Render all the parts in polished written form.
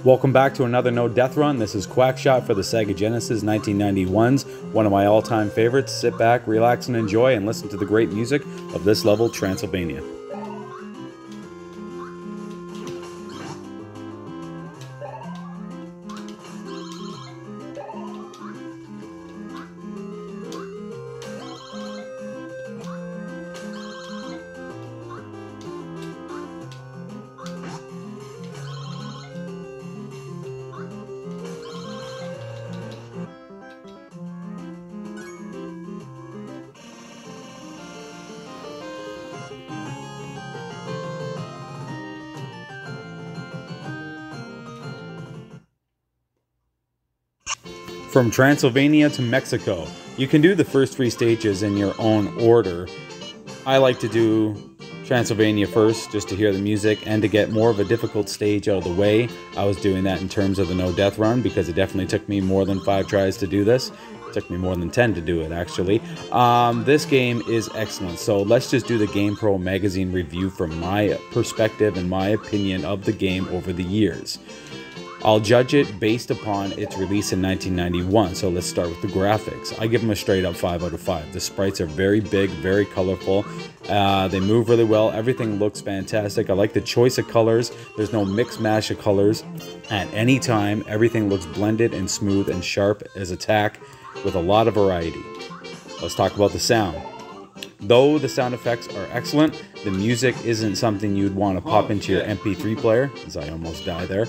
Welcome back to another No Death Run. This is QuackShot for the Sega Genesis 1991s, one of my all-time favorites. Sit back, relax, and enjoy, and listen to the great music of this level, Transylvania. From Transylvania to Mexico. You can do the first three stages in your own order. I like to do Transylvania first, just to hear the music and to get more of a difficult stage out of the way. I was doing that in terms of the No Death Run because it definitely took me more than 5 tries to do this. It took me more than 10 to do it, actually. This game is excellent. So let's just do the GamePro magazine review from my perspective and my opinion of the game over the years. I'll judge it based upon its release in 1991, so let's start with the graphics. I give them a straight up 5 out of 5. The sprites are very big, very colorful. They move really well. Everything looks fantastic. I like the choice of colors. There's no mix mash of colors at any time. Everything looks blended and smooth and sharp as attack with a lot of variety. Let's talk about the sound. Though the sound effects are excellent, the music isn't something you'd want to pop into your MP3 player, as I almost die there.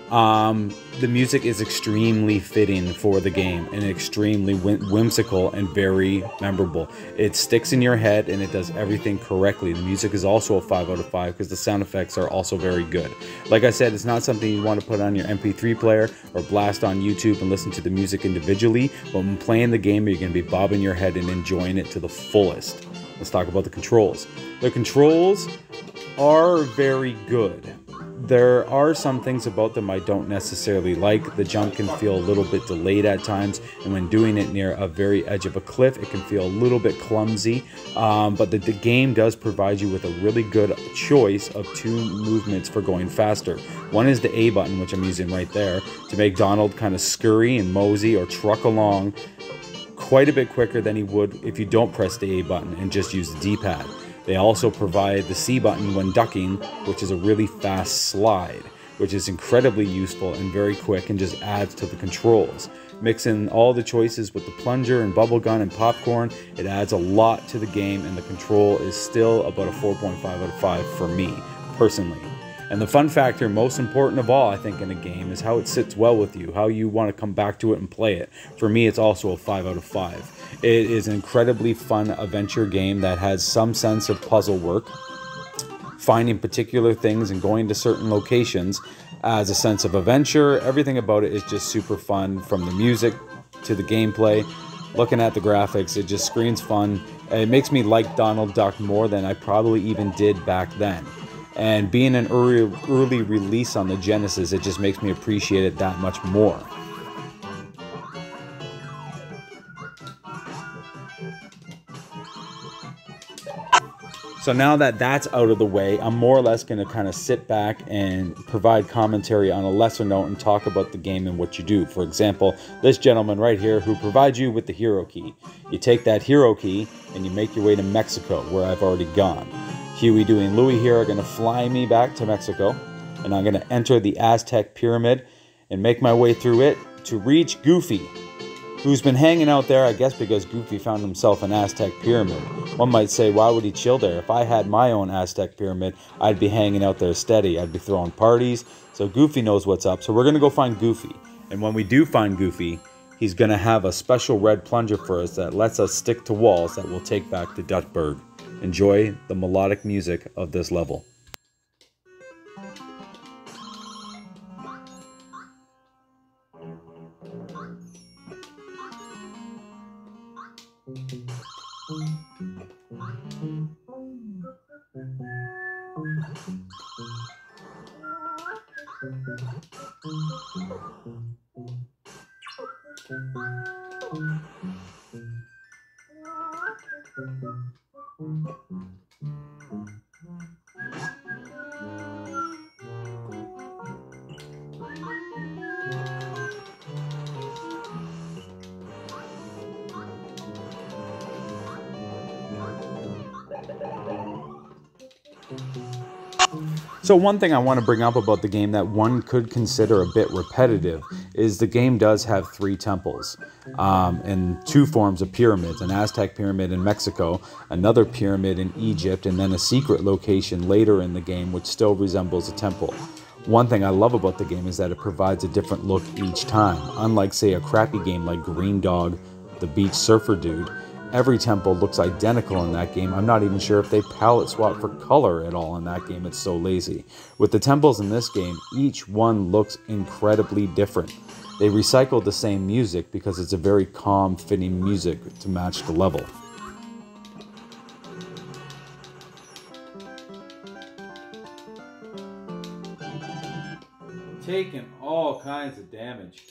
The music is extremely fitting for the game and extremely whimsical and very memorable. It sticks in your head and it does everything correctly. The music is also a 5 out of 5 because the sound effects are also very good. Like I said, it's not something you want to put on your MP3 player or blast on YouTube and listen to the music individually, but when playing the game, you're going to be bobbing your head and enjoying it to the fullest. Let's talk about the controls. The controls are very good. There are some things about them I don't necessarily like. The jump can feel a little bit delayed at times, and when doing it near a very edge of a cliff, it can feel a little bit clumsy. But the game does provide you with a really good choice of 2 movements for going faster. One is the A button, which I'm using right there, to make Donald kind of scurry and mosey or truck along quite a bit quicker than he would if you don't press the A button and just use the D-pad. They also provide the C button when ducking, which is a really fast slide, which is incredibly useful and very quick and just adds to the controls. Mix in all the choices with the plunger and bubble gun and popcorn, it adds a lot to the game, and the control is still about a 4.5 out of 5 for me, personally. And the fun factor, most important of all, I think, in a game is how it sits well with you, how you want to come back to it and play it. For me, it's also a 5 out of 5. It is an incredibly fun adventure game that has some sense of puzzle work. Finding particular things and going to certain locations as a sense of adventure. Everything about it is just super fun, from the music to the gameplay. Looking at the graphics, it just screams fun. It makes me like Donald Duck more than I probably even did back then. And being an early release on the Genesis, it just makes me appreciate it that much more. So now that that's out of the way, I'm more or less going to kind of sit back and provide commentary on a lesser note and talk about the game and what you do. For example, this gentleman right here who provides you with the hero key. You take that hero key and you make your way to Mexico, where I've already gone. Huey, Dewey, and Louie here are going to fly me back to Mexico, and I'm going to enter the Aztec pyramid and make my way through it to reach Goofy, who's been hanging out there, I guess because Goofy found himself an Aztec pyramid. One might say, why would he chill there? If I had my own Aztec pyramid, I'd be hanging out there steady. I'd be throwing parties, so Goofy knows what's up. So we're going to go find Goofy, and when we do find Goofy, he's going to have a special red plunger for us that lets us stick to walls that we'll take back to Dutchburg. Enjoy the melodic music of this level. So one thing I want to bring up about the game that one could consider a bit repetitive is the game does have 3 temples and 2 forms of pyramids, an Aztec pyramid in Mexico, another pyramid in Egypt, and then a secret location later in the game which still resembles a temple. One thing I love about the game is that it provides a different look each time. Unlike, say, a crappy game like Green Dog, the Beach Surfer Dude, every temple looks identical in that game. I'm not even sure if they palette swap for color at all in that game. It's so lazy. With the temples in this game, each one looks incredibly different. They recycled the same music because it's a very calm, fitting music to match the level. Taking all kinds of damage.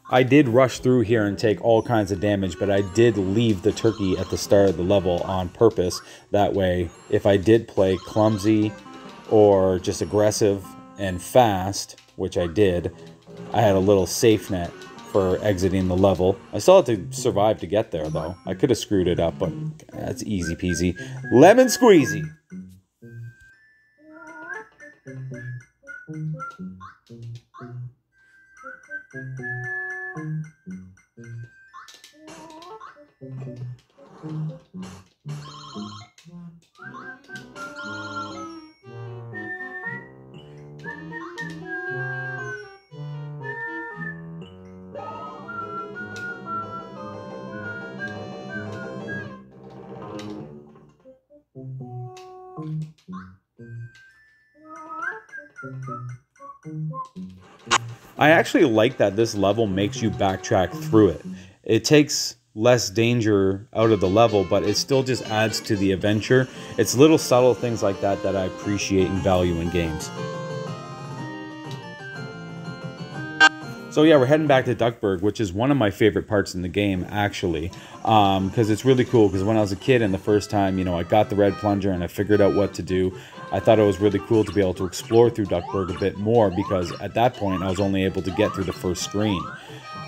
I did rush through here and take all kinds of damage, but I did leave the turkey at the start of the level on purpose. That way, if I did play clumsy or just aggressive and fast, which I did, I had a little safe net for exiting the level. I still had to survive to get there, though. I could have screwed it up, but that's easy peasy. Lemon squeezy! I actually like that this level makes you backtrack through it. It takes less danger out of the level, but it still just adds to the adventure. It's little subtle things like that that I appreciate and value in games. So yeah, we're heading back to Duckburg, which is one of my favorite parts in the game, actually, because it's really cool. Because when I was a kid and the first time, I got the red plunger and I figured out what to do, I thought it was really cool to be able to explore through Duckburg a bit more, because at that point I was only able to get through the first screen.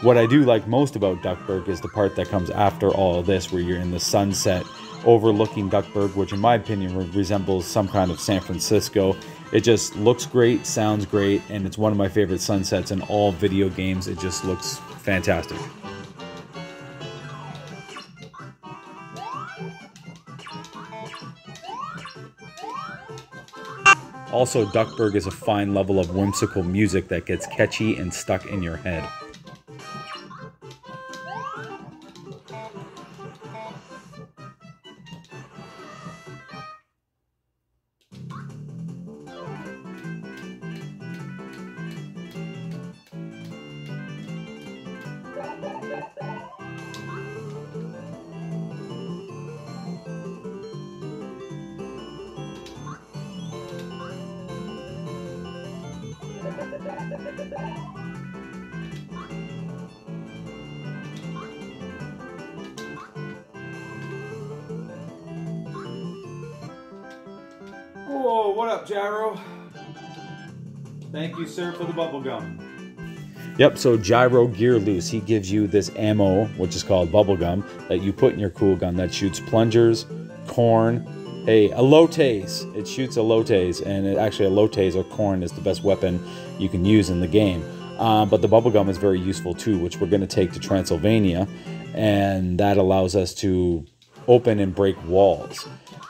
What I do like most about Duckburg is the part that comes after all of this, where you're in the sunset overlooking Duckburg, which in my opinion resembles some kind of San Francisco. It just looks great, sounds great, and it's one of my favorite sunsets in all video games. It just looks fantastic. Also, Duckburg is a fine level of whimsical music that gets catchy and stuck in your head. Whoa, what up, Gyro? Thank you, sir, for the bubblegum. Yep, so Gyro Gear Loose, he gives you this ammo, which is called bubblegum, that you put in your cool gun that shoots plungers, corn, hey, elotes. It shoots elotes, and actually elotes or corn is the best weapon you can use in the game. But the bubblegum is very useful too, which we're going to take to Transylvania, and that allows us to open and break walls.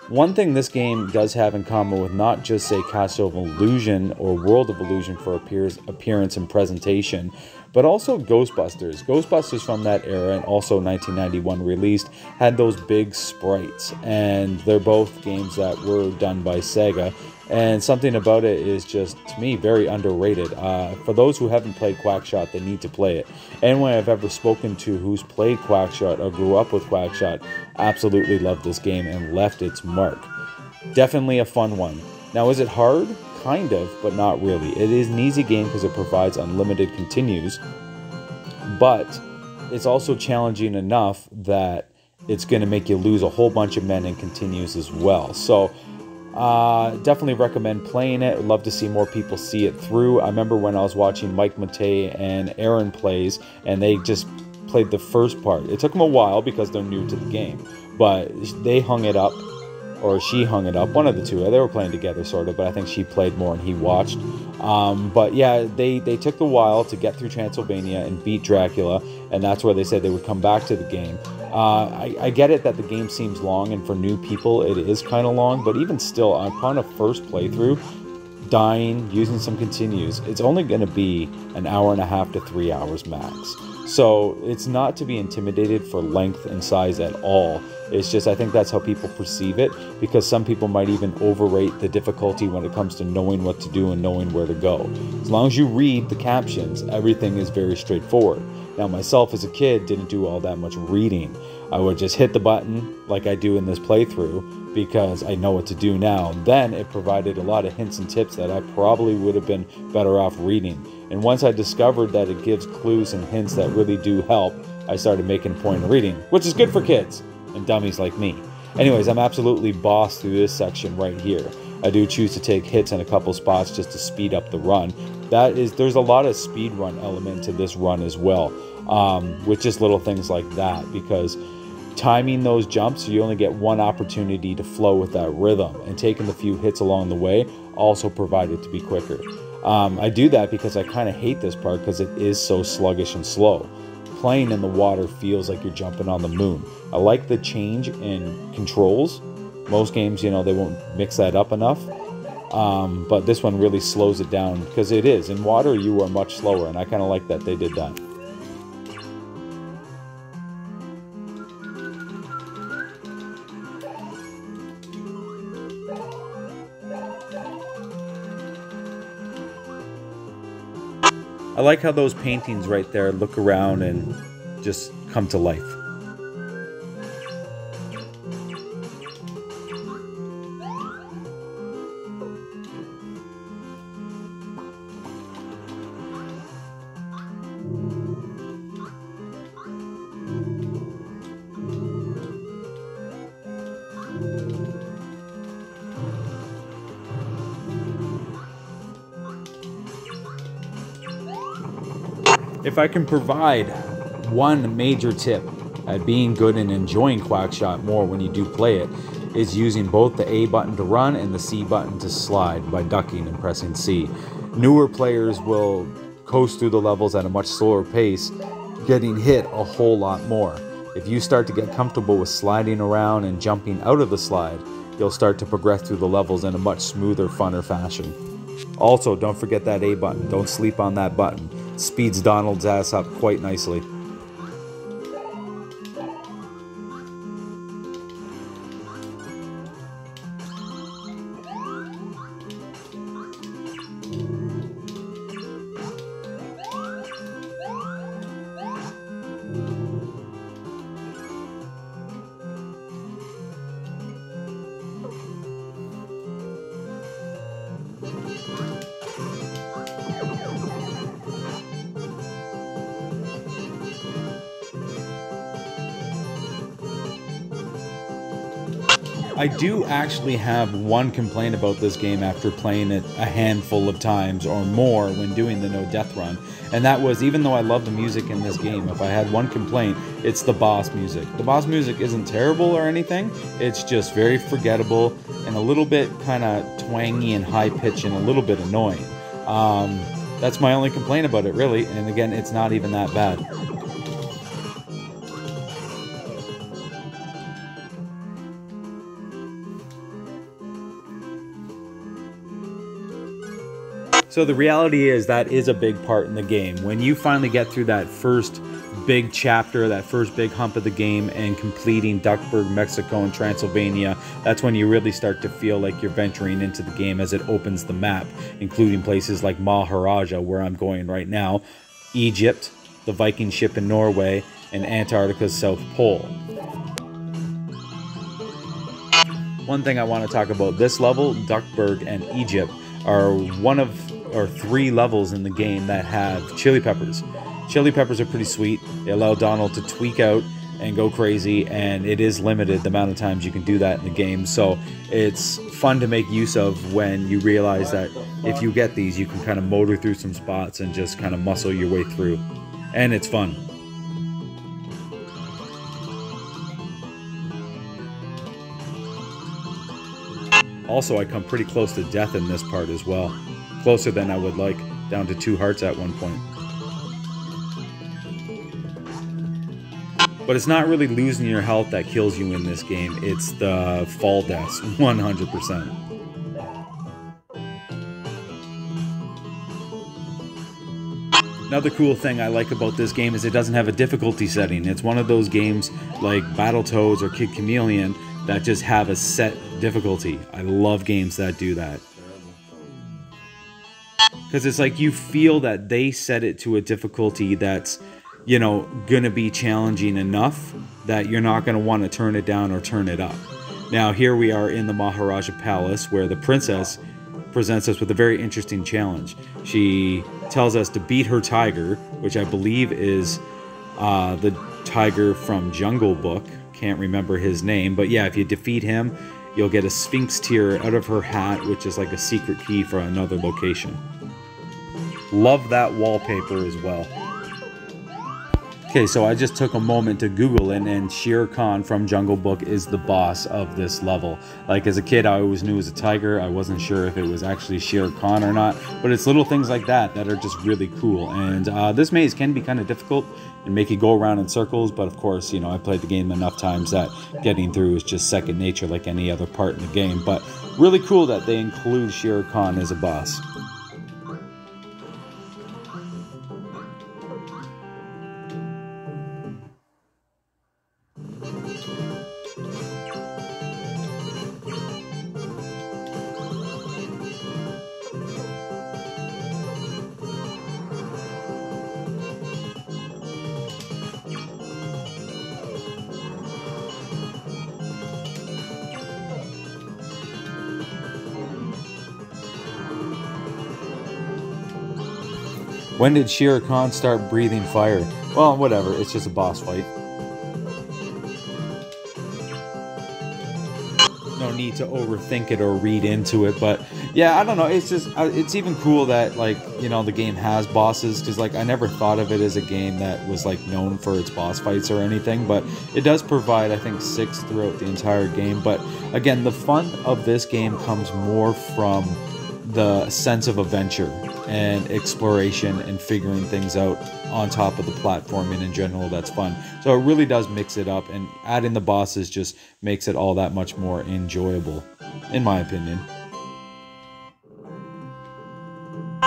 One thing this game does have in common with not just, say, Castle of Illusion or World of Illusion for appearance and presentation, but also Ghostbusters. Ghostbusters from that era, and also 1991 released, had those big sprites, and they're both games that were done by Sega, and something about it is just, to me, very underrated. For those who haven't played QuackShot, they need to play it. Anyone I've ever spoken to who's played QuackShot or grew up with QuackShot absolutely loved this game and left its mark. Definitely a fun one. Now, is it hard? Kind of, but not really. It is an easy game because it provides unlimited continues, but it's also challenging enough that it's going to make you lose a whole bunch of men in continues as well. So definitely recommend playing it. I'd love to see more people see it through. I remember when I was watching Mike Matei and Aaron plays, and they just played the first part. It took them a while because they're new to the game, but they hung it up, or she hung it up, one of the two. They were playing together sort of, but I think she played more and he watched. But yeah, they took a while to get through Transylvania and beat Dracula, and that's where they said they would come back to the game. I get it that the game seems long, and for new people it is kind of long, but even still, upon a first playthrough, dying, using some continues, it's only going to be an hour and a half to 3 hours max. So it's not to be intimidated for length and size at all. It's just, I think that's how people perceive it, because some people might even overrate the difficulty when it comes to knowing what to do and knowing where to go. As long as you read the captions, everything is very straightforward. Now, myself as a kid didn't do all that much reading. I would just hit the button like I do in this playthrough because I know what to do now. Then it provided a lot of hints and tips that I probably would have been better off reading. And once I discovered that it gives clues and hints that really do help, I started making a point of reading, which is good for kids and dummies like me. Anyways, I'm absolutely bossed through this section right here. I do choose to take hits in a couple spots just to speed up the run. There's a lot of speed run element to this run as well, with just little things like that, because timing those jumps, you only get one opportunity to flow with that rhythm, and taking the few hits along the way also provide it to be quicker. I do that because I kind of hate this part because it is so sluggish and slow. Playing in the water feels like you're jumping on the moon. I like the change in controls. Most games, you know, they won't mix that up enough. But this one really slows it down, because it is. In water, you are much slower, and I kind of like that they did that. I like how those paintings right there look around and just come to life. If I can provide one major tip at being good and enjoying QuackShot more when you do play it, is using both the A button to run and the C button to slide by ducking and pressing C. Newer players will coast through the levels at a much slower pace, getting hit a whole lot more. If you start to get comfortable with sliding around and jumping out of the slide, you'll start to progress through the levels in a much smoother, funner fashion. Also, don't forget that A button. Don't sleep on that button. Speeds Donald's ass up quite nicely. I do actually have one complaint about this game after playing it a handful of times or more when doing the no death run, and that was, even though I love the music in this game, if I had one complaint, it's the boss music. The boss music isn't terrible or anything, it's just very forgettable and a little bit kind of twangy and high pitched and a little bit annoying. That's my only complaint about it, really, and again, it's not even that bad. So the reality is that is a big part in the game. When you finally get through that first big chapter, that first big hump of the game, and completing Duckburg, Mexico, and Transylvania, that's when you really start to feel like you're venturing into the game as it opens the map, including places like Maharaja, where I'm going right now, Egypt, the Viking ship in Norway, and Antarctica's South Pole. One thing I want to talk about, this level, Duckburg and Egypt, are one of or three levels in the game that have chili peppers. Chili peppers are pretty sweet. They allow Donald to tweak out and go crazy, and it is limited the amount of times you can do that in the game, so it's fun to make use of when you realize that if you get these, you can kind of motor through some spots and just kind of muscle your way through, and it's fun. Also, I come pretty close to death in this part as well. Closer than I would like, down to 2 hearts at one point. But it's not really losing your health that kills you in this game, it's the fall deaths, 100%. Another cool thing I like about this game is it doesn't have a difficulty setting. It's one of those games like Battletoads or Kid Chameleon that just have a set difficulty. I love games that do that. Because it's like you feel that they set it to a difficulty that's, you know, gonna be challenging enough that you're not gonna want to turn it down or turn it up. Now here we are in the Maharaja Palace where the princess presents us with a very interesting challenge. She tells us to beat her tiger, which I believe is the tiger from Jungle Book. Can't remember his name, but yeah, if you defeat him, you'll get a Sphinx tear out of her hat, which is like a secret key for another location. Love that wallpaper as well. Okay, so I just took a moment to Google it, and Shere Khan from Jungle Book is the boss of this level. Like, as a kid, I always knew it was a tiger. I wasn't sure if it was actually Shere Khan or not, but it's little things like that that are just really cool. And this maze can be kind of difficult and make you go around in circles, but of course, you know, I played the game enough times that getting through is just second nature like any other part in the game. But really cool that they include Shere Khan as a boss. When did Shere Khan start breathing fire? Well, whatever, it's just a boss fight. No need to overthink it or read into it, but yeah, I don't know, it's just, it's even cool that, like, you know, the game has bosses, because, like, I never thought of it as a game that was, like, known for its boss fights or anything, but it does provide, I think, 6 throughout the entire game. But again, the fun of this game comes more from the sense of adventure and exploration and figuring things out on top of the platforming in general. That's fun. So it really does mix it up, and adding the bosses just makes it all that much more enjoyable, in my opinion.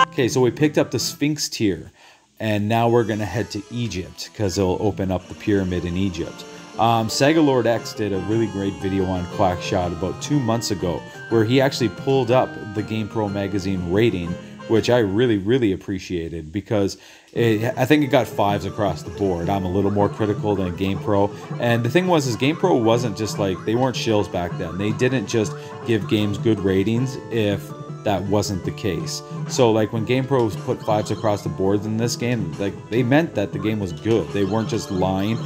Okay, so we picked up the Sphinx tier, and now we're going to head to Egypt, because it'll open up the pyramid in Egypt. Sega Lord X did a really great video on QuackShot about 2 months ago, where he actually pulled up the GamePro magazine rating, which I really appreciated, because I think it got 5s across the board. I'm a little more critical than GamePro, and the thing was, is GamePro wasn't just like, they weren't shills back then. They didn't just give games good ratings if that wasn't the case. So like when GamePro put 5s across the board in this game, like they meant that the game was good. They weren't just lying.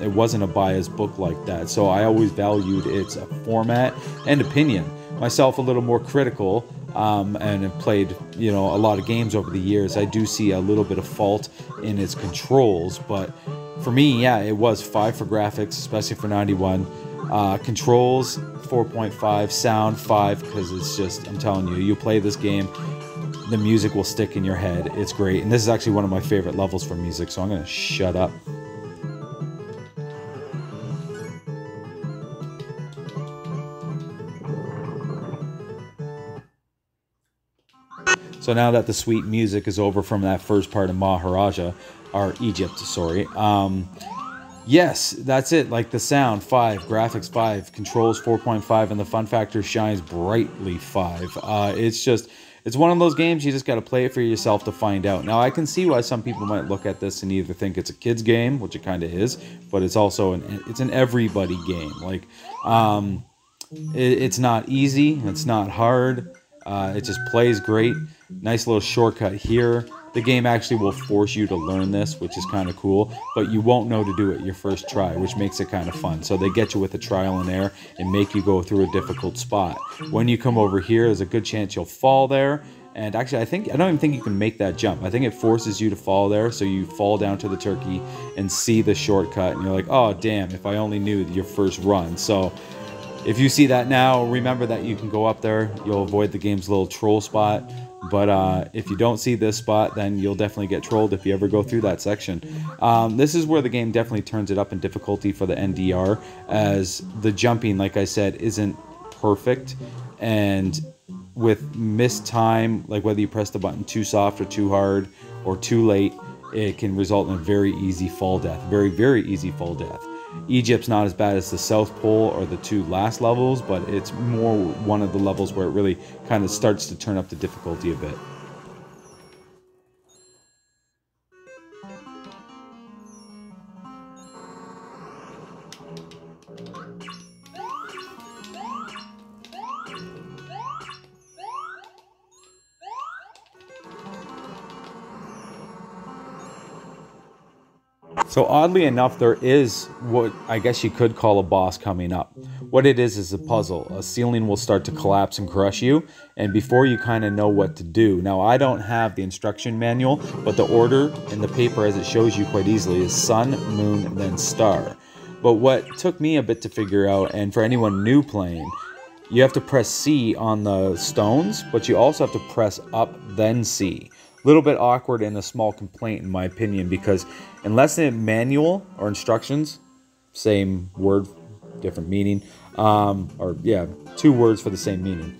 It wasn't a biased book like that. So I always valued its format and opinion. Myself a little more critical, and have played, you know, a lot of games over the years. I do see a little bit of fault in its controls, but for me, yeah, it was 5 for graphics, especially for 91. Controls 4.5, sound 5, because it's just, I'm telling you, you play this game, the music will stick in your head. It's great, and this is actually one of my favorite levels for music, so I'm gonna shut up. So now that the sweet music is over from that first part of Maharaja, or Egypt, sorry, yes, that's it. Like the sound 5, graphics 5, controls 4.5, and the fun factor shines brightly 5. It's one of those games you just got to play it for yourself to find out. Now I can see why some people might look at this and either think it's a kid's game, which it kind of is, but it's also an everybody game. Like it's not easy, it's not hard. It just plays great. Nice little shortcut here. The game actually will force you to learn this, which is kind of cool, but you won't know to do it your first try, which makes it kind of fun. So they get you with a trial and error and make you go through a difficult spot. When you come over here, there's a good chance you'll fall there. And actually, I don't even think you can make that jump. I think it forces you to fall there, so you fall down to the turkey and see the shortcut, and you're like, oh, damn, if I only knew your first run. So If you see that now, remember that you can go up there. You'll avoid the game's little troll spot. But if you don't see this spot, then you'll definitely get trolled if you ever go through that section. This is where the game definitely turns it up in difficulty for the NDR, as the jumping, like I said, isn't perfect. And with missed time, like whether you press the button too soft or too hard or too late, it can result in a very easy fall death. Very, very easy fall death. Egypt's not as bad as the South Pole or the two last levels, but it's more one of the levels where it really kind of starts to turn up the difficulty a bit. So oddly enough, there is what I guess you could call a boss coming up. What it is a puzzle. A ceiling will start to collapse and crush you, and before you kind of know what to do. Now, I don't have the instruction manual, but the order in the paper, as it shows you quite easily, is sun, moon, then star. But what took me a bit to figure out, and for anyone new playing, you have to press C on the stones, but you also have to press up, then C. A little bit awkward and a small complaint in my opinion, because unless the manual or instructions, same word, different meaning, or yeah, two words for the same meaning.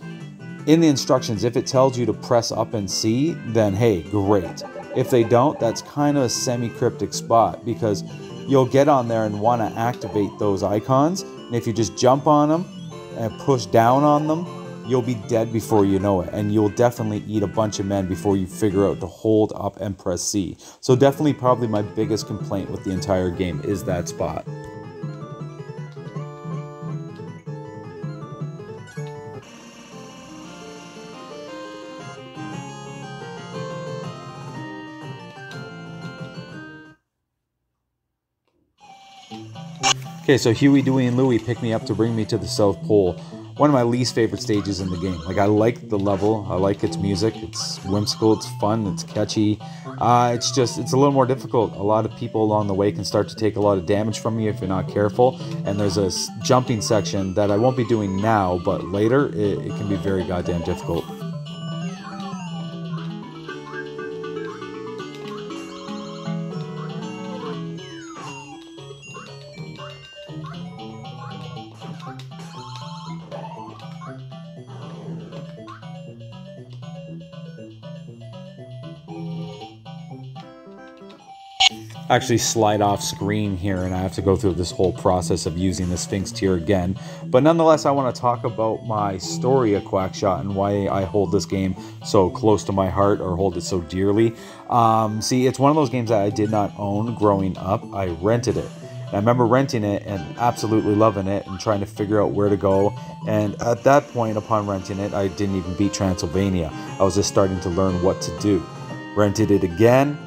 In the instructions, if it tells you to press up and C, then hey, great. If they don't, that's kind of a semi-cryptic spot, because you'll get on there and want to activate those icons, and if you just jump on them and push down on them, you'll be dead before you know it, and you'll definitely eat a bunch of men before you figure out to hold up and press C. So definitely probably my biggest complaint with the entire game is that spot. Okay, so Huey, Dewey, and Louie pick me up to bring me to the South Pole. One of my least favorite stages in the game. Like, I like the level, I like its music, it's whimsical, it's fun, it's catchy. It's a little more difficult. A lot of people along the way can start to take a lot of damage from you if you're not careful. And there's a jumping section that I won't be doing now, but later it can be very goddamn difficult. Actually slide off screen here, and I have to go through this whole process of using the Sphinx tier again. But nonetheless, I want to talk about my story of QuackShot and why I hold this game so close to my heart, or hold it so dearly. See, it's one of those games that I did not own growing up. I rented it. And I remember renting it and absolutely loving it and trying to figure out where to go. And at that point, upon renting it, I didn't even beat Transylvania. I was just starting to learn what to do. Rented it again,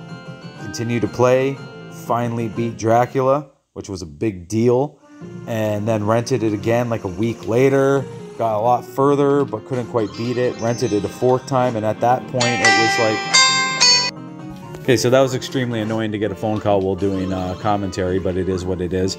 continued to play, finally beat Dracula, which was a big deal, and then rented it again like a week later, got a lot further but couldn't quite beat it, rented it a fourth time, and at that point it was like... Okay, so that was extremely annoying to get a phone call while doing commentary, but it is what it is.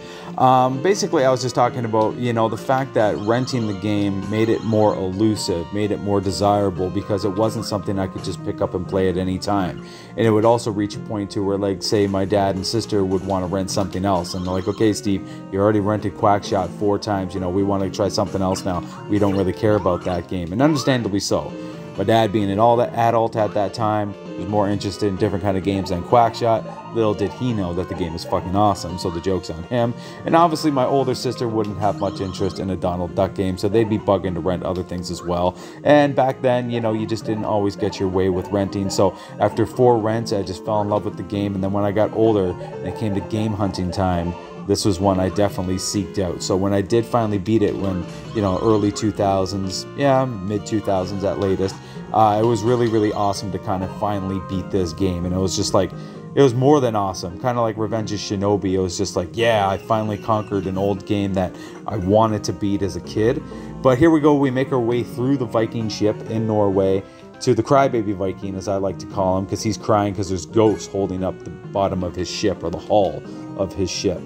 Basically, I was just talking about, you know, the fact that renting the game made it more elusive, made it more desirable, because it wasn't something I could just pick up and play at any time. And it would also reach a point to where, like, say my dad and sister would want to rent something else, and they're like, okay, Steve, you already rented QuackShot 4 times, you know, we want to try something else now. We don't really care about that game, and understandably so. My dad, being an adult at that time, was more interested in different kind of games than QuackShot. Little did he know that the game is fucking awesome, so the joke's on him. And obviously my older sister wouldn't have much interest in a Donald Duck game, so they'd be bugging to rent other things as well. And back then, you know, you just didn't always get your way with renting, so after 4 rents, I just fell in love with the game. And then when I got older and it came to game hunting time, this was one I definitely seeked out. So when I did finally beat it, when, you know, early 2000s, yeah, mid 2000s at latest, it was really, really awesome to kind of finally beat this game. And it was just like, it was more than awesome. Kind of like Revenge of Shinobi. It was just like, yeah, I finally conquered an old game that I wanted to beat as a kid. But here we go, we make our way through the Viking ship in Norway to the Crybaby Viking, as I like to call him, because he's crying because there's ghosts holding up the bottom of his ship, or the hull of his ship.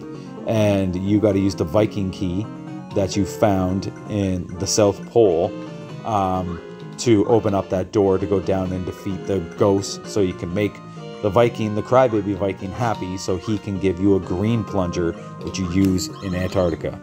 And you got to use the Viking key that you found in the South Pole to open up that door to go down and defeat the ghosts, so you can make the Viking, the crybaby Viking, happy, so he can give you a green plunger, which you use in Antarctica.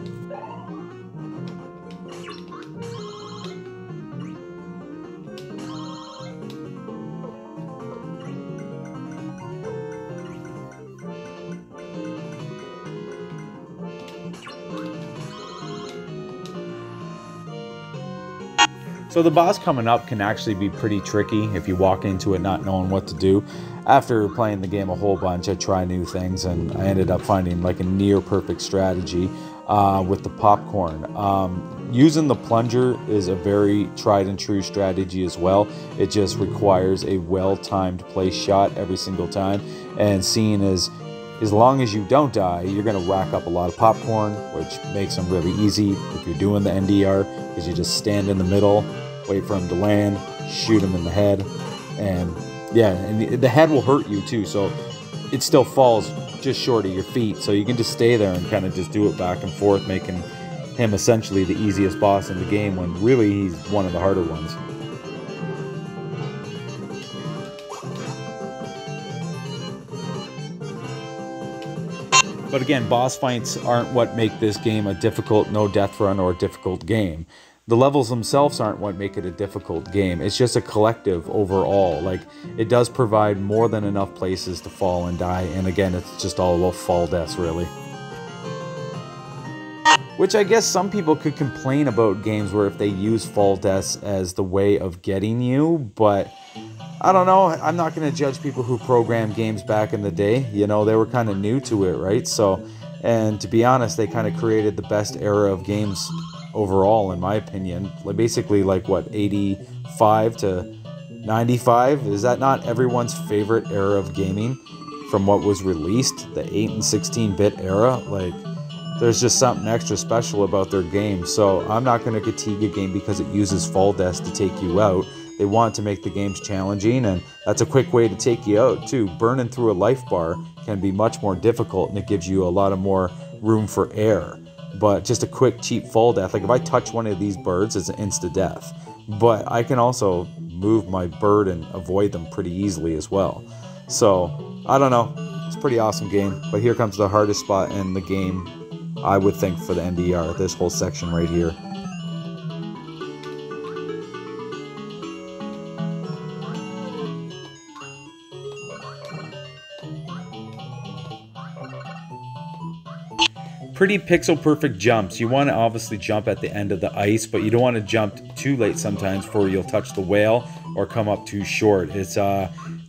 So the boss coming up can actually be pretty tricky if you walk into it not knowing what to do. After playing the game a whole bunch, I try new things, and I ended up finding like a near perfect strategy with the popcorn. Using the plunger is a very tried and true strategy as well. It just requires a well-timed place shot every single time, and seeing as long as you don't die, you're going to rack up a lot of popcorn, which makes them really easy if you're doing the NDR, because you just stand in the middle, wait for him to land, shoot him in the head, and yeah, and the head will hurt you too, so it still falls just short of your feet, so you can just stay there and kind of just do it back and forth, making him essentially the easiest boss in the game when really he's one of the harder ones. But again, boss fights aren't what make this game a difficult no-death run or a difficult game. The levels themselves aren't what make it a difficult game. It's just a collective overall. Like, it does provide more than enough places to fall and die, and again, it's just all about fall deaths, really. Which I guess some people could complain about games where if they use fall deaths as the way of getting you, but I don't know, I'm not going to judge people who programmed games back in the day. You know, they were kind of new to it, right? So, and to be honest, they kind of created the best era of games overall, in my opinion. Like basically, like what, 85 to 95? Is that not everyone's favorite era of gaming from what was released? The 8 and 16-bit era? Like, there's just something extra special about their game. So I'm not going to critique a game because it uses fall deaths to take you out. They want to make the games challenging, and that's a quick way to take you out too. Burning through a life bar can be much more difficult, and it gives you a lot of more room for air. But just a quick, cheap fall death, like if I touch one of these birds, it's an insta-death. But I can also move my bird and avoid them pretty easily as well. So, I don't know. It's a pretty awesome game. But here comes the hardest spot in the game, I would think, for the NDR, this whole section right here. Pretty pixel perfect jumps. You want to obviously jump at the end of the ice, but you don't want to jump too late sometimes, for you'll touch the whale or come up too short. It's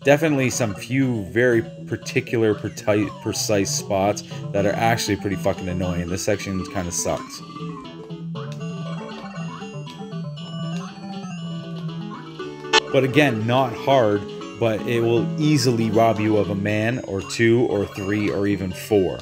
definitely some few very particular precise spots that are actually pretty fucking annoying. This section kind of sucks. But again, not hard, but it will easily rob you of a man or two or three or even four.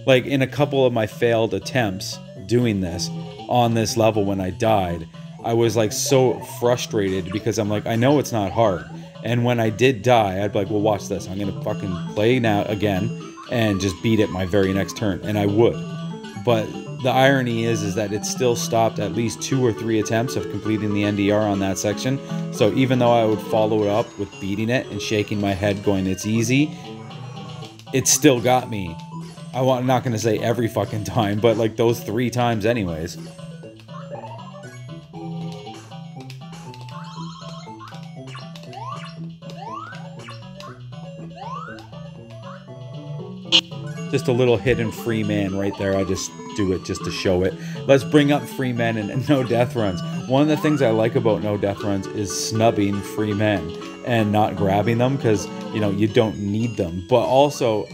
Like in a couple of my failed attempts doing this on this level when I died, I was like so frustrated because I'm like, I know it's not hard. And when I did die, I'd be like, well, watch this. I'm going to fucking play now again and just beat it my very next turn. And I would. But the irony is that it still stopped at least 2 or 3 attempts of completing the NDR on that section. So even though I would follow it up with beating it and shaking my head going, it's easy, it still got me. I'm not going to say every fucking time, but like those 3 times anyways. Just a little hidden free man right there. I just do it just to show it. Let's bring up free men and no death runs. One of the things I like about no death runs is snubbing free men and not grabbing them because, you know, you don't need them. But also,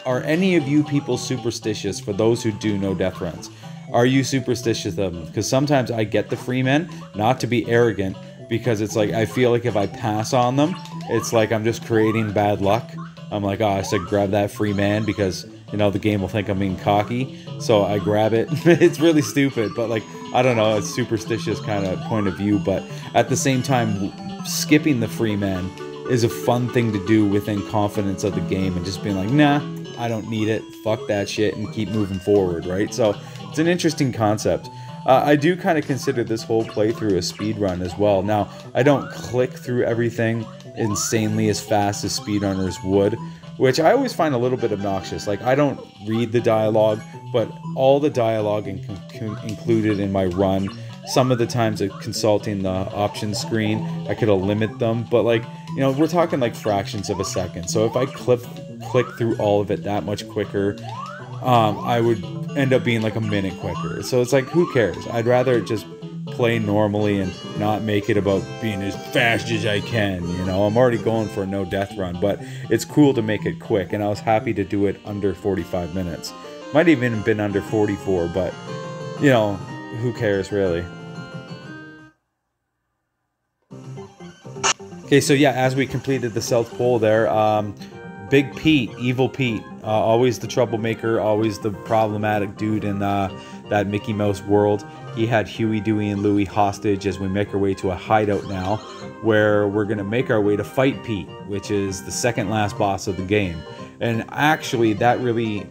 are any of you people superstitious? For those who do no death runs, are you superstitious of them? Because sometimes I get the free men, not to be arrogant, because it's like I feel like if I pass on them, it's like I'm just creating bad luck. I'm like, oh, I said grab that free man because, you know, the game will think I'm being cocky, so I grab it. It's really stupid, but like, I don't know, it's superstitious kind of point of view. But at the same time, skipping the free man is a fun thing to do within confidence of the game and just being like, nah, I don't need it, fuck that shit, and keep moving forward, right? So it's an interesting concept. I do kind of consider this whole playthrough a speed run as well. Now, I don't click through everything insanely as fast as speedrunners would, which I always find a little bit obnoxious. Like, I don't read the dialogue, but all the dialogue included in my run. Some of the times consulting the options screen, I could limit them, but like, you know, we're talking like fractions of a second. So if I click through all of it that much quicker, I would end up being like a minute quicker. So it's like, who cares? I'd rather just play normally and not make it about being as fast as I can. You know, I'm already going for a no death run, but it's cool to make it quick, and I was happy to do it under 45 minutes. Might even have been under 44, but you know, who cares really? Okay, so yeah, as we completed the South Pole there, Big Pete, Evil Pete, always the troublemaker, always the problematic dude in that Mickey Mouse world. He had Huey, Dewey, and Louie hostage as we make our way to a hideout now, where we're going to make our way to fight Pete, which is the second last boss of the game. And actually, that really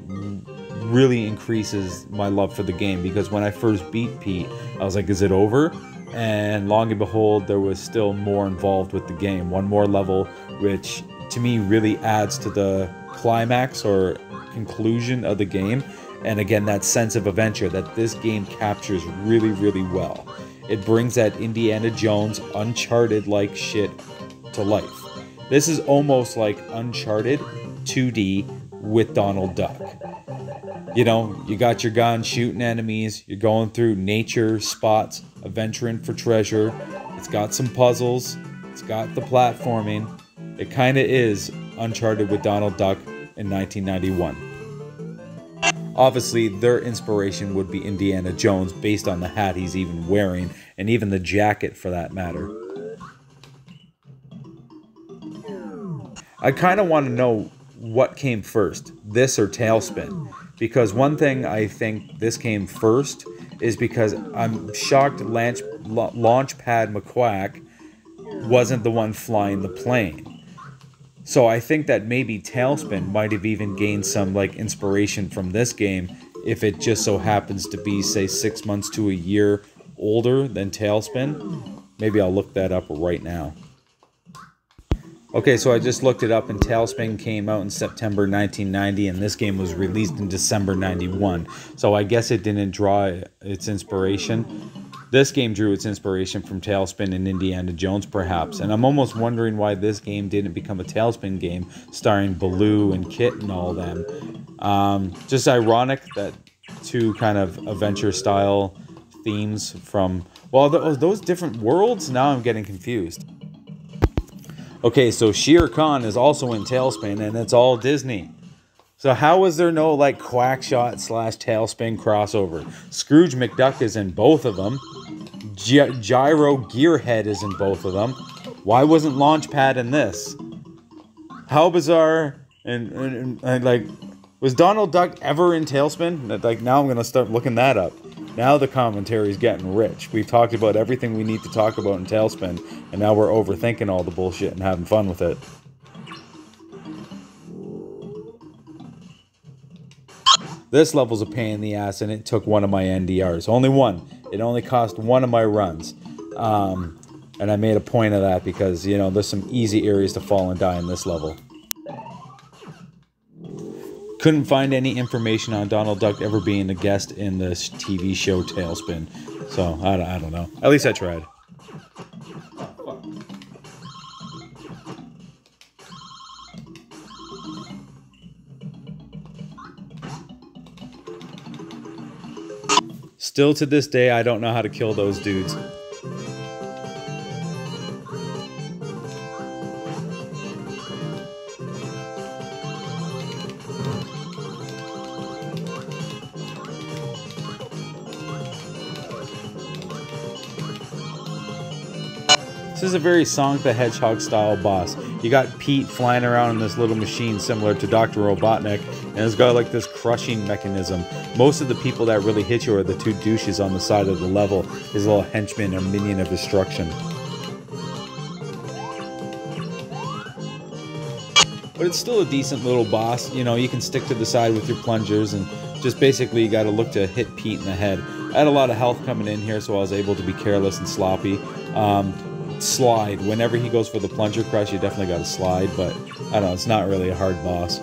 increases my love for the game, because when I first beat Pete, I was like, is it over? And long and behold, there was still more involved with the game. One more level, which to me really adds to the climax or conclusion of the game. And again, that sense of adventure that this game captures really, really well. It brings that Indiana Jones Uncharted-like shit to life. This is almost like Uncharted 2D with Donald Duck. You know, you got your gun shooting enemies, you're going through nature spots, adventuring for treasure. It's got some puzzles, it's got the platforming. It kind of is Uncharted with Donald Duck in 1991. Obviously, their inspiration would be Indiana Jones based on the hat he's even wearing, and even the jacket for that matter. I kind of want to know what came first, this or Tailspin. Because one thing I think this came first is because I'm shocked Launchpad McQuack wasn't the one flying the plane. So I think that maybe Tailspin might have even gained some like inspiration from this game, if it just so happens to be, say, 6 months to a year older than Tailspin. Maybe I'll look that up right now. Okay, so I just looked it up, and Tailspin came out in September 1990, and this game was released in December 91. So I guess it didn't draw its inspiration. This game drew its inspiration from Tailspin and Indiana Jones, perhaps. And I'm almost wondering why this game didn't become a Tailspin game starring Baloo and Kit and all them. Just ironic that two kind of adventure-style themes from, well, those different worlds? Now I'm getting confused. Okay, so Shere Khan is also in Tailspin, and it's all Disney. So how is there no, like, QuackShot / Tailspin crossover? Scrooge McDuck is in both of them. Gyro Gearhead is in both of them. Why wasn't Launchpad in this? How bizarre. And like, was Donald Duck ever in Tailspin? Like, now I'm going to start looking that up. Now the commentary is getting rich. We've talked about everything we need to talk about in Tailspin, and now we're overthinking all the bullshit and having fun with it. This level's a pain in the ass, and it took one of my NDRs. Only one. It only cost one of my runs. And I made a point of that because, you know, there's some easy areas to fall and die in this level. Couldn't find any information on Donald Duck ever being a guest in this TV show Tailspin. So, I don't know. At least I tried. Still to this day, I don't know how to kill those dudes. This is a very Sonic the Hedgehog style boss. You got Pete flying around in this little machine similar to Dr. Robotnik, and it's got like this crushing mechanism. Most of the people that really hit you are the two douches on the side of the level, his little henchman or minion of destruction. but it's still a decent little boss. You know, you can stick to the side with your plungers, and just basically you got to look to hit Pete in the head. I had a lot of health coming in here, so I was able to be careless and sloppy. Slide. Whenever he goes for the plunger crush, you definitely got to slide, but I don't know, it's not really a hard boss.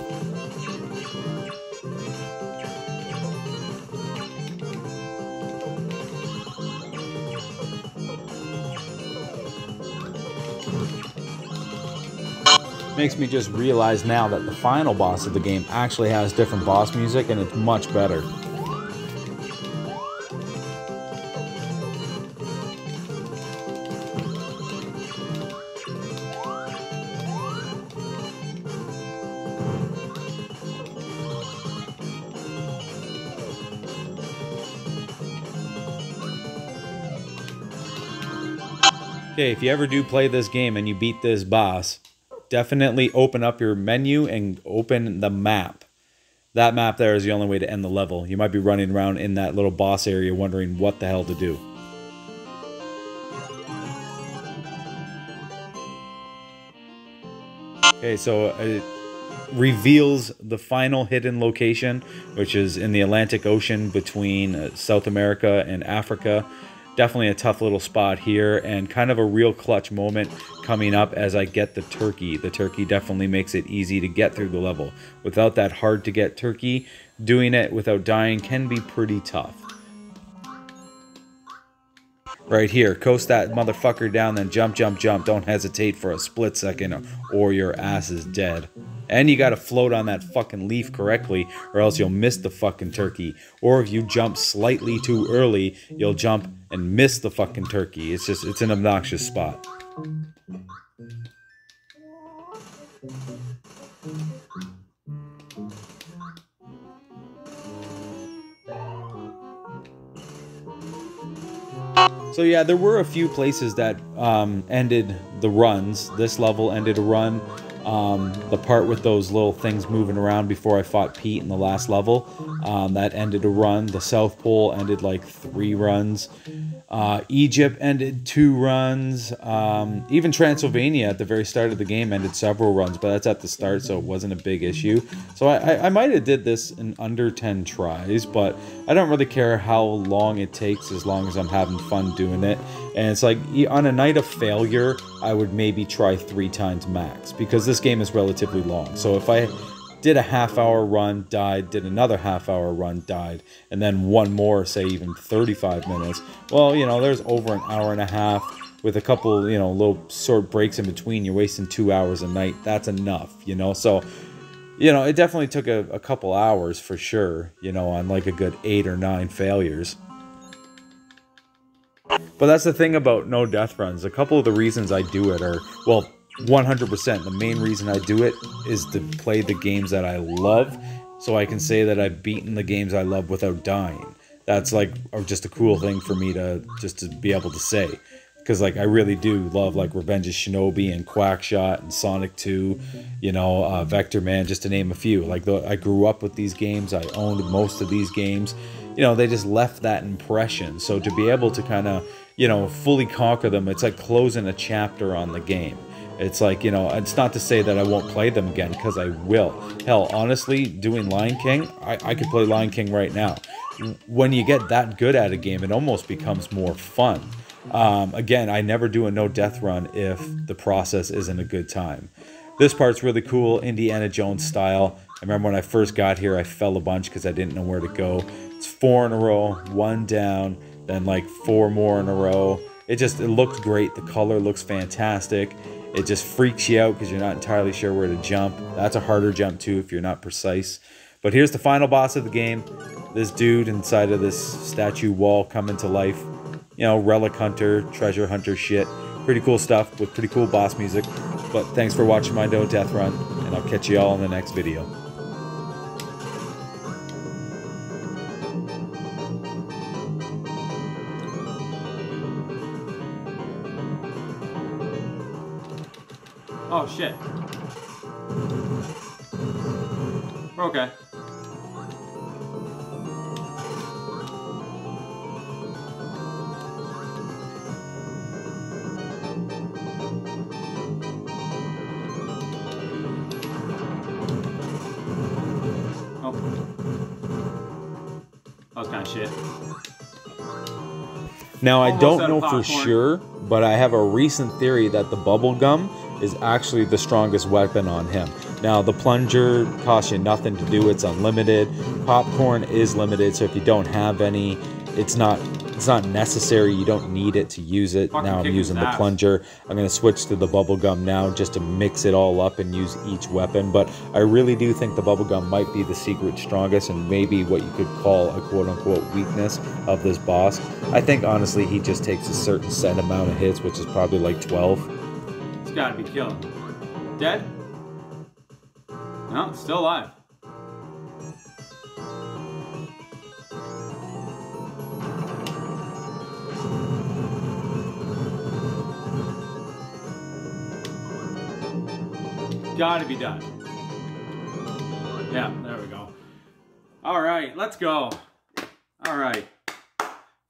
Makes me just realize now that the final boss of the game actually has different boss music, and it's much better. Okay, if you ever do play this game and you beat this boss, definitely open up your menu and open the map. That map there is the only way to end the level. You might be running around in that little boss area wondering what the hell to do. Okay, so it reveals the final hidden location, which is in the Atlantic Ocean between South America and Africa. Definitely a tough little spot here, and kind of a real clutch moment coming up as I get the turkey. The turkey definitely makes it easy to get through the level. Without that hard to get turkey, doing it without dying can be pretty tough. Right here, coast that motherfucker down, then jump, jump, jump. Don't hesitate for a split second or your ass is dead. And you gotta float on that fucking leaf correctly, or else you'll miss the fucking turkey. Or if you jump slightly too early, you'll jump and miss the fucking turkey. It's an obnoxious spot. So yeah, there were a few places that ended the runs. This level ended a run. The part with those little things moving around before I fought Pete in the last level, that ended a run. The South Pole ended like 3 runs. Egypt ended 2 runs. Even Transylvania at the very start of the game ended several runs, but that's at the start, so it wasn't a big issue. So I might have did this in under 10 tries, but I don't really care how long it takes as long as I'm having fun doing it. And it's like, on a night of failure, I would maybe try 3 times max, because this game is relatively long. So if I did a half-hour run, died, did another half-hour run, died, and then one more, say even 35 minutes, well, you know, there's over an hour and a half with a couple, you know, little short breaks in between. You're wasting 2 hours a night. That's enough, you know? So, you know, it definitely took a couple hours for sure, you know, on like a good 8 or 9 failures. But that's the thing about no death runs. A couple of the reasons I do it are, well, 100%. The main reason I do it is to play the games that I love, so I can say that I've beaten the games I love without dying. That's like just a cool thing for me to be able to say. Because like I really do love like Revenge of Shinobi and QuackShot and Sonic 2, you know, Vector Man, just to name a few. Like I grew up with these games. I owned most of these games. You know, they just left that impression. So to be able to kind of, you know, fully conquer them, it's like closing a chapter on the game. It's like, you know, it's not to say that I won't play them again, because I will. Hell, honestly, doing Lion King, I could play Lion King right now. When you get that good at a game, it almost becomes more fun. Again, I never do a no death run if the process isn't a good time. This part's really cool, Indiana Jones style. I remember when I first got here, I fell a bunch because I didn't know where to go. It's 4 in a row, 1 down, then like 4 more in a row. It looks great. The color looks fantastic. It just freaks you out because you're not entirely sure where to jump. That's a harder jump too if you're not precise. But here's the final boss of the game. This dude inside of this statue wall coming to life. You know, relic hunter, treasure hunter shit. Pretty cool stuff with pretty cool boss music. But thanks for watching my No Death Run, and I'll catch you all in the next video. Oh shit. We're okay. That was kind of shit. Now, I Almost don't out of know for popcorn. sure, but I have a recent theory that the bubble gum is actually the strongest weapon on him. Now, the plunger costs you nothing to do. It's unlimited. Popcorn is limited, so if you don't have any, it's not necessary. You don't need it to use it. Fucking Now I'm kick using his the ass. plunger. I'm going to switch to the bubble gum now just to mix it all up and use each weapon. But I really do think the bubble gum might be the secret strongest and maybe what you could call a quote-unquote weakness of this boss. I think, honestly, he just takes a certain set amount of hits, which is probably like 12. It's gotta be killing. Dead? No, it's still alive. Gotta be done. Yeah, there we go. All right, let's go. All right.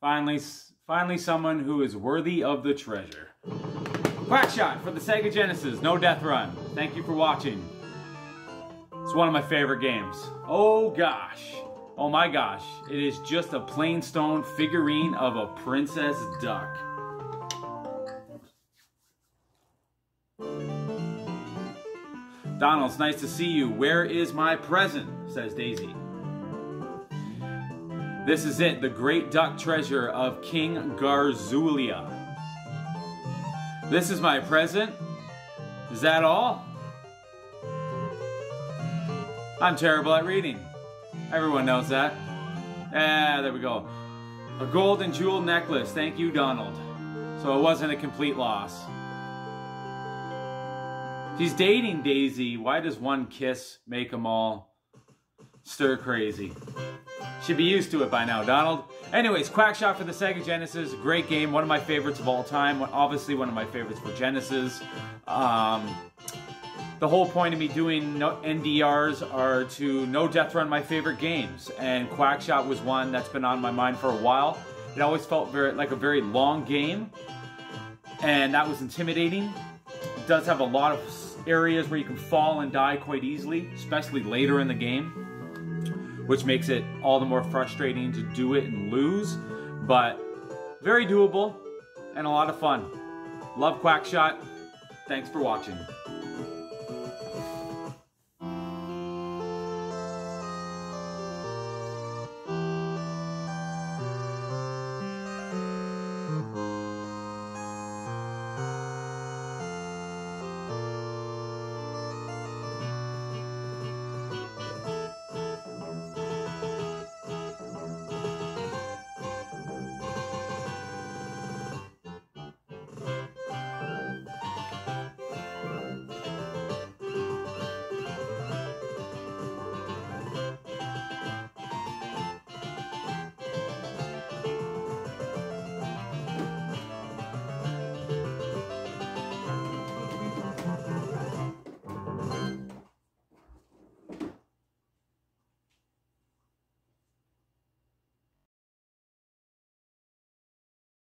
Finally someone who is worthy of the treasure. QuackShot for the Sega Genesis, no death run. Thank you for watching. It's one of my favorite games. Oh gosh. Oh my gosh. It is just a plain stone figurine of a princess duck. Donald, it's nice to see you. Where is my present? Says Daisy. This is it, the great duck treasure of King Garzulia. This is my present? Is that all? I'm terrible at reading. Everyone knows that. Ah, there we go. A gold and jewel necklace. Thank you, Donald. So it wasn't a complete loss. She's dating Daisy. Why does one kiss make them all stir crazy? Should be used to it by now, Donald. Anyways, QuackShot for the Sega Genesis. Great game. One of my favorites of all time. Obviously one of my favorites for Genesis. The whole point of me doing NDRs are to no death run my favorite games. And QuackShot was one that's been on my mind for a while. It always felt like a very long game. And that was intimidating. It does have a lot of areas where you can fall and die quite easily, especially later in the game, which makes it all the more frustrating to do it and lose, but very doable and a lot of fun. Love QuackShot. Thanks for watching.